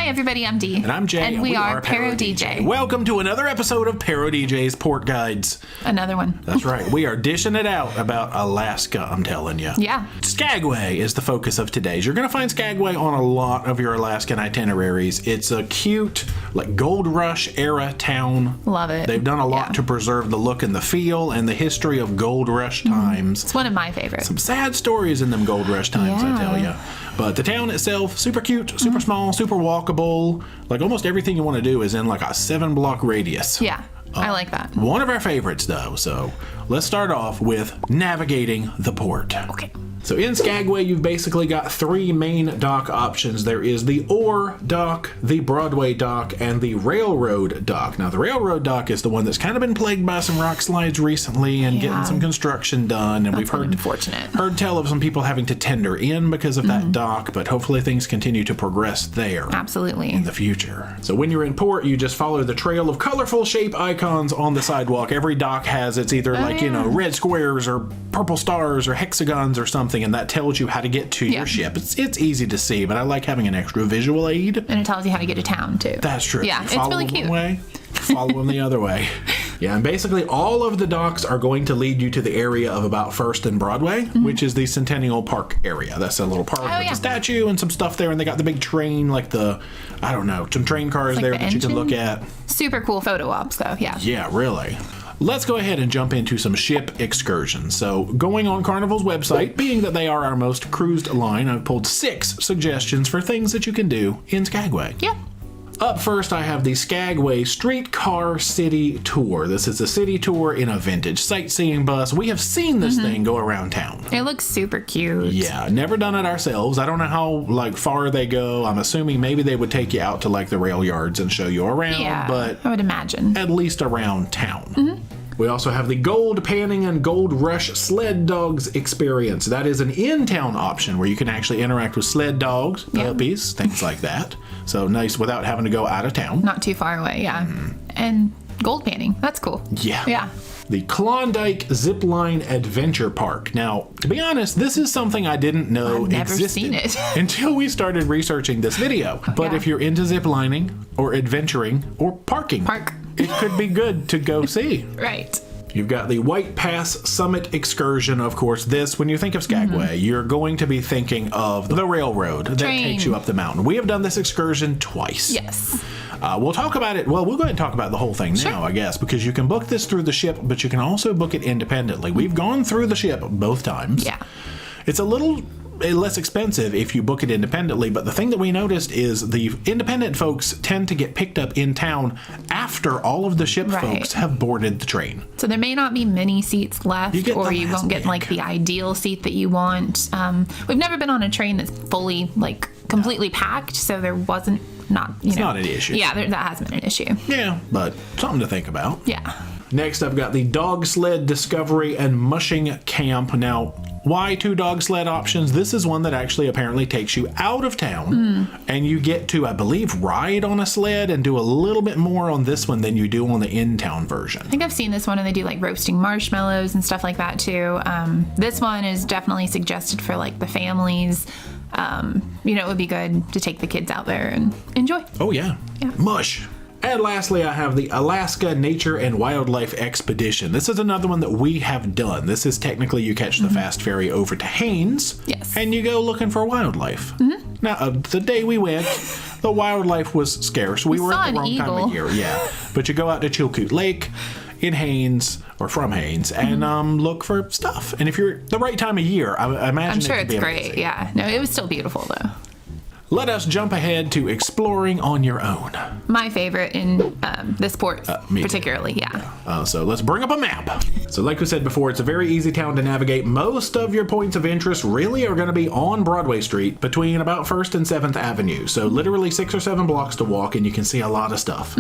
Hi, everybody. I'm Dee. And I'm Jay. And we are ParoDeeJay. Welcome to another episode of ParoDeeJay's Port Guides. Another one. That's right. We are dishing it out about Alaska, I'm telling you. Yeah. Skagway is the focus of today's. You're going to find Skagway on a lot of your Alaskan itineraries. It's a cute, like, Gold Rush era town. Love it. They've done a lot to preserve the look and the feel and the history of Gold Rush times. It's one of my favorites. Some sad stories in them Gold Rush times, I tell you. But the town itself, super cute, super small, super walkable. Like, almost everything you want to do is in like a 7-block radius. Yeah, I like that. One of our favorites, though. So let's start off with navigating the port. Okay. So in Skagway, you've basically got 3 main dock options. There is the Ore Dock, the Broadway Dock, and the Railroad Dock. Now, the Railroad Dock is the one that's kind of been plagued by some rock slides recently and getting some construction done. And we've heard tell of some people having to tender in because of that dock, but hopefully things continue to progress there. Absolutely. In the future. So when you're in port, you just follow the trail of colorful shape icons on the sidewalk. Every dock has it's either red squares or purple stars or hexagons or something, and that tells you how to get to your ship. It's easy to see, but I like having an extra visual aid. And it tells you how to get to town, too. That's true. Yeah, it's really cute. One way, follow them the other way. Yeah, and basically all of the docks are going to lead you to the area of about 1st and Broadway, which is the Centennial Park area. That's a little park with a statue and some stuff there, and they got the big train, like some train cars there that you can look at. Super cool photo ops, though, yeah. Yeah, really. Let's go ahead and jump into some ship excursions. So, going on Carnival's website, being that they are our most cruised line, I've pulled 6 suggestions for things that you can do in Skagway. Yep. Up first, I have the Skagway Streetcar City Tour. This is a city tour in a vintage sightseeing bus. We have seen this thing go around town. It looks super cute. Yeah, never done it ourselves. I don't know how far they go. I'm assuming maybe they would take you out to the rail yards and show you around, but I would imagine. At least around town. We also have the Gold Panning and Gold Rush Sled Dogs experience. That is an in-town option where you can actually interact with sled dogs, puppies, things like that. So nice without having to go out of town. Not too far away, yeah. And gold panning. That's cool. Yeah. Yeah. The Klondike Zipline Adventure Park. Now, to be honest, this is something I didn't know existed until we started researching this video. But if you're into ziplining or adventuring or parking, it could be good to go see. Right. You've got the White Pass Summit Excursion. Of course, when you think of Skagway, you're going to be thinking of the railroad that takes you up the mountain. We have done this excursion twice. Yes. We'll talk about it. Well, we'll go ahead and talk about the whole thing now, I guess, because you can book this through the ship, but you can also book it independently. We've gone through the ship both times. Yeah. It's a little less expensive if you book it independently, but the thing that we noticed is the independent folks tend to get picked up in town after all of the ship folks have boarded the train. So there may not be many seats left, or you won't get the ideal seat that you want. We've never been on a train that's fully completely packed, so there wasn't it's not an issue. Yeah, that hasn't been an issue. Yeah, but something to think about. Yeah. Next, I've got the Dog Sled Discovery and Mushing Camp. Now, why 2 dog sled options? This is one that actually apparently takes you out of town, and you get to, I believe, ride on a sled and do a little bit more on this one than you do on the in-town version. I think I've seen this one, and they do roasting marshmallows and stuff like that too. This one is definitely suggested for the families. It would be good to take the kids out there and enjoy. Oh, yeah. Mush. And lastly, I have the Alaska Nature and Wildlife Expedition. This is another one that we have done. This is technically you catch the fast ferry over to Haines, and you go looking for wildlife. Now, the day we went, the wildlife was scarce. We were at the wrong time of year. Yeah, but you go out to Chilkoot Lake in Haines, or from Haines, and look for stuff. And if you're the right time of year, I imagine I'm sure it's great. Yeah, no, it was still beautiful though. Let us jump ahead to exploring on your own. My favorite in this port, particularly, So let's bring up a map. So like we said before, it's a very easy town to navigate. Most of your points of interest really are going to be on Broadway Street between about 1st and 7th Avenue. So literally 6 or 7 blocks to walk, and you can see a lot of stuff.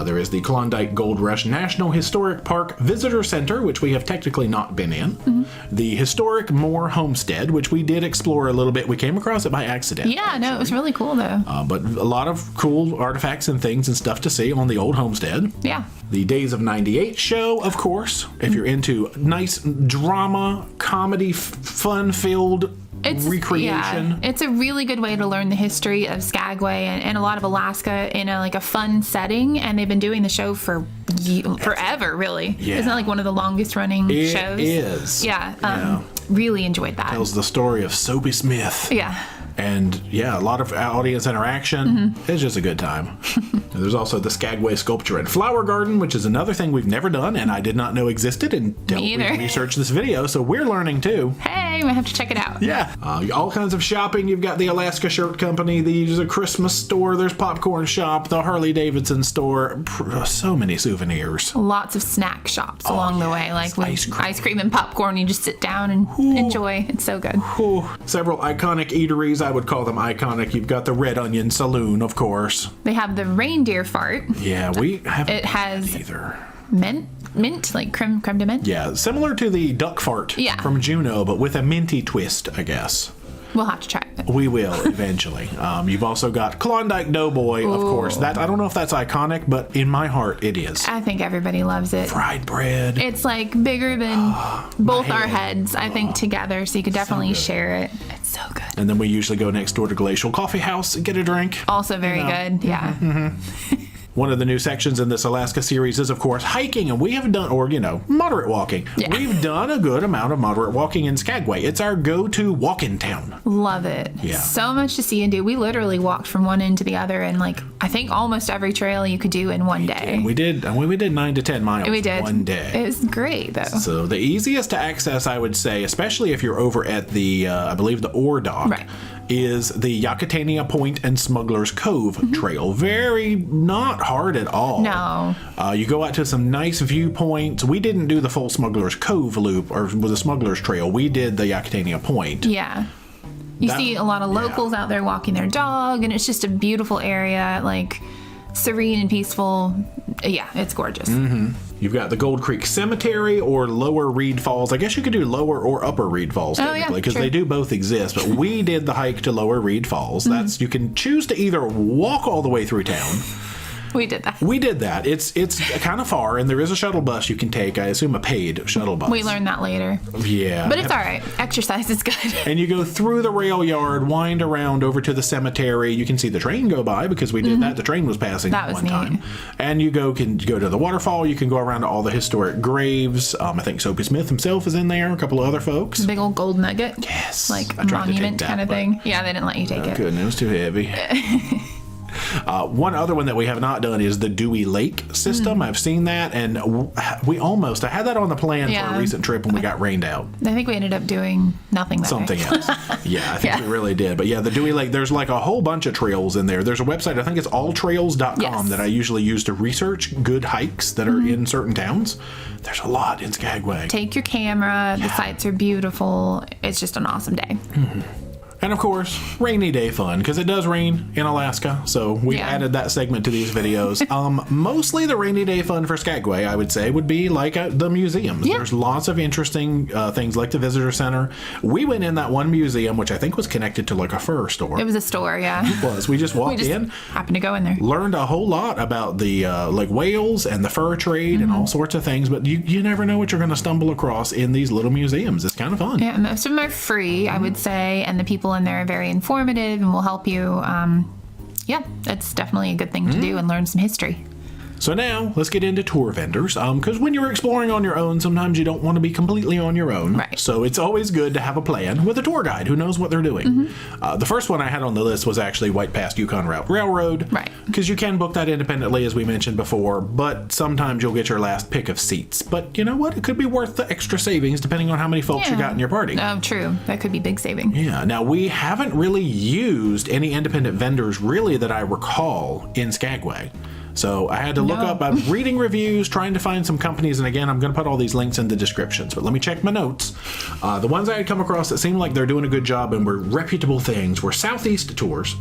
There is the Klondike Gold Rush National Historic Park Visitor Center, which we have technically not been in. The Historic Moore Homestead, which we did explore a little bit. We came across it by accident. Yeah, no, it was really cool though. But a lot of cool artifacts and things and stuff to see on the old homestead. Yeah. The Days of 98 show, of course, if you're into nice drama, comedy, fun-filled recreation. Yeah, it's a really good way to learn the history of Skagway and a lot of Alaska in a fun setting. And they've been doing the show for forever, really. Yeah. Isn't that like one of the longest running shows? It is. Yeah. Really enjoyed that. Tells the story of Soapy Smith. Yeah. And a lot of audience interaction. It's just a good time. There's also the Skagway Sculpture and Flower Garden, which is another thing we've never done, and I did not know existed until we researched this video, so we're learning too. Hey, we have to check it out. Yeah. All kinds of shopping. You've got the Alaska Shirt Company, there's a Christmas store, there's Popcorn Shop, the Harley Davidson store, so many souvenirs. Lots of snack shops along the way, like with ice cream and popcorn. You just sit down and enjoy. It's so good. Several iconic eateries. I would call them iconic. You've got the Red Onion Saloon, of course. They have the reindeer fart. Yeah, we haven't. It has either. Mint, like creme de menthe. Yeah, similar to the duck fart from Juneau, but with a minty twist, I guess. We'll have to try it. We will eventually. You've also got Klondike Doughboy, of course. That I don't know if that's iconic, but in my heart, it is. I think everybody loves it. Fried bread. It's like bigger than both our heads, I think, together. So you could definitely share it. It's so good. And then we usually go next door to Glacial Coffee House and get a drink. Also very good. Yeah. One of the new sections in this Alaska series is, of course, hiking, and we have done, moderate walking. Yeah. We've done a good amount of moderate walking in Skagway. It's our go-to walk-in town. Love it. Yeah. So much to see and do. We literally walked from one end to the other, and I think almost every trail you could do in one day. We did 9 to 10 miles one day. It was great, though. So the easiest to access, I would say, especially if you're over at the, I believe, the Ore Dock. Right. Is the Yakatania Point and Smuggler's Cove trail. Very not hard at all. No. You go out to some nice viewpoints. We didn't do the full Smuggler's Cove loop or was a Smuggler's Trail. We did the Yakatania Point. Yeah. You see a lot of locals out there walking their dog, and it's just a beautiful area, serene and peaceful. Yeah, it's gorgeous. You've got the Gold Creek Cemetery or Lower Reed Falls. I guess you could do Lower or Upper Reed Falls technically because they do both exist. But we did the hike to Lower Reed Falls. That's you can choose to either walk all the way through town. We did that. It's kind of far, and there is a shuttle bus you can take. I assume a paid shuttle bus. We learned that later. Yeah. But it's all right. Exercise is good. And you go through the rail yard, wind around over to the cemetery. You can see the train go by because we did that. The train was passing one time. And you can go to the waterfall. You can go around to all the historic graves. I think Soapy Smith himself is in there. A couple of other folks. The big old gold nugget. Yes. Monument kind of thing. Yeah, they didn't let you take it. Couldn't. It was too heavy. One other one that we have not done is the Dewey Lake system. I've seen that, and I had that on the plan for a recent trip when we got rained out. I think we ended up doing nothing Something else. Yeah, I think we really did. But the Dewey Lake, there's a whole bunch of trails in there. There's a website, I think it's alltrails.com, that I usually use to research good hikes that are in certain towns. There's a lot in Skagway. Take your camera. The sights are beautiful. It's just an awesome day. And of course, rainy day fun, because it does rain in Alaska, so we added that segment to these videos. Mostly the rainy day fun for Skagway, I would say, would be the museums. Yeah. There's lots of interesting things like the visitor center. We went in that one museum, which I think was connected to a fur store. It was a store, yeah. It was. We just walked in. Happened to go in there. Learned a whole lot about the whales and the fur trade and all sorts of things, but you never know what you're going to stumble across in these little museums. It's kind of fun. Yeah, most of them are free, I would say, and the people in there are very informative and will help you. It's definitely a good thing to do and learn some history. So now, let's get into tour vendors, because when you're exploring on your own, sometimes you don't want to be completely on your own. Right. So it's always good to have a plan with a tour guide who knows what they're doing. The first one I had on the list was actually White Pass Yukon Route Railroad. Right. Because you can book that independently, as we mentioned before, but sometimes you'll get your last pick of seats. But you know what? It could be worth the extra savings depending on how many folks you got in your party. Oh, true. That could be big saving. Yeah. Now, we haven't really used any independent vendors, really, that I recall in Skagway. So I had to look up, I'm reading reviews, trying to find some companies, and again, I'm going to put all these links in the descriptions, but let me check my notes. The ones I had come across that seemed like they're doing a good job and were reputable things were Southeast Tours,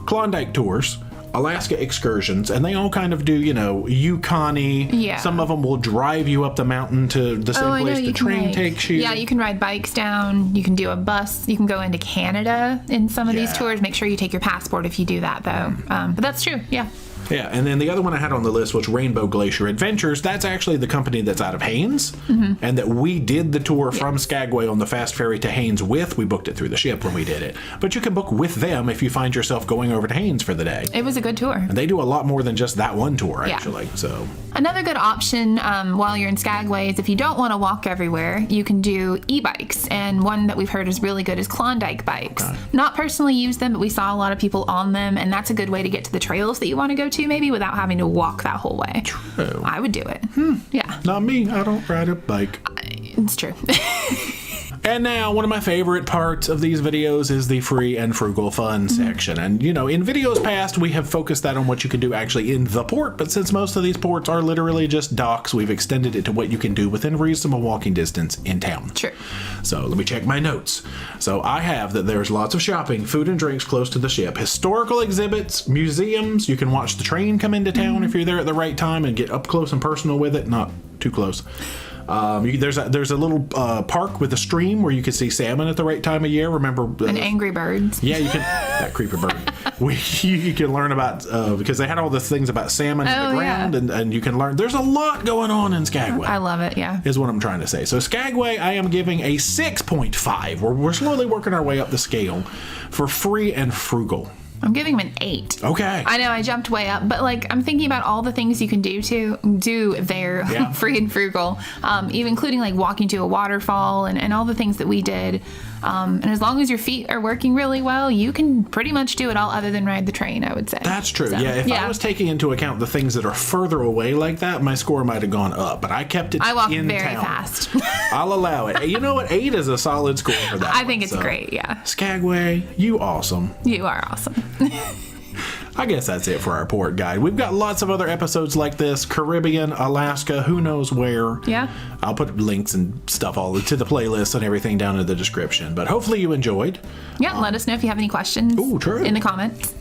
Klondike Tours, Alaska Excursions, and they all kind of do, Yukon-y. Yeah. Some of them will drive you up the mountain to the same place the train takes you. Yeah, you can ride bikes down. You can do a bus. You can go into Canada in some of these tours. Make sure you take your passport if you do that, though. But that's true, yeah. Yeah, and then the other one I had on the list was Rainbow Glacier Adventures. That's actually the company that's out of Haines, and that we did the tour from Skagway on the fast ferry to Haines with. We booked it through the ship when we did it. But you can book with them if you find yourself going over to Haines for the day. It was a good tour. And they do a lot more than just that one tour, actually. So another good option while you're in Skagway is if you don't want to walk everywhere, you can do e-bikes. And one that we've heard is really good is Klondike bikes. Okay. Not personally use them, but we saw a lot of people on them, and that's a good way to get to the trails that you want to go to maybe without having to walk that whole way. True. I would do it. Yeah. Not me. I don't ride a bike. It's true. And now, one of my favorite parts of these videos is the free and frugal fun section. And, you know, in videos past, we have focused that on what you can do actually in the port. But since most of these ports are literally just docks, we've extended it to what you can do within reasonable walking distance in town. True. So let me check my notes. So I have that there's lots of shopping, food and drinks close to the ship, historical exhibits, museums. You can watch the train come into town if you're there at the right time and get up close and personal with it. Not too close. There's a little park with a stream where you can see salmon at the right time of year. Remember? And angry birds. Yeah, you can. That creeper bird. You can learn about, because they had all the things about salmon in the ground, and you can learn. There's a lot going on in Skagway. I love it, yeah. Is what I'm trying to say. So Skagway, I am giving a 6.5. We're slowly working our way up the scale for free and frugal. I'm giving him an 8. Okay. I know I jumped way up, but like I'm thinking about all the things you can do there, free and frugal, even including like walking to a waterfall and all the things that we did. And as long as your feet are working really well, you can pretty much do it all other than ride the train, I would say. That's true. So, yeah, if I was taking into account the things that are further away like that, my score might have gone up. But I kept it in town. I walk very fast. I'll allow it. You know what? 8 is a solid score for that. I think it's great, yeah. Skagway, you awesome. You are awesome. I guess that's it for our port guide. We've got lots of other episodes like this. Caribbean, Alaska, who knows where. Yeah. I'll put links and stuff all to the playlist and everything down in the description. But hopefully you enjoyed. Yeah, let us know if you have any questions in the comments.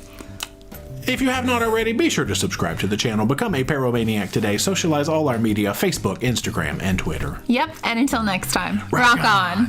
If you have not already, be sure to subscribe to the channel. Become a Paromaniac today. Socialize all our media, Facebook, Instagram, and Twitter. Yep, and until next time, rock on.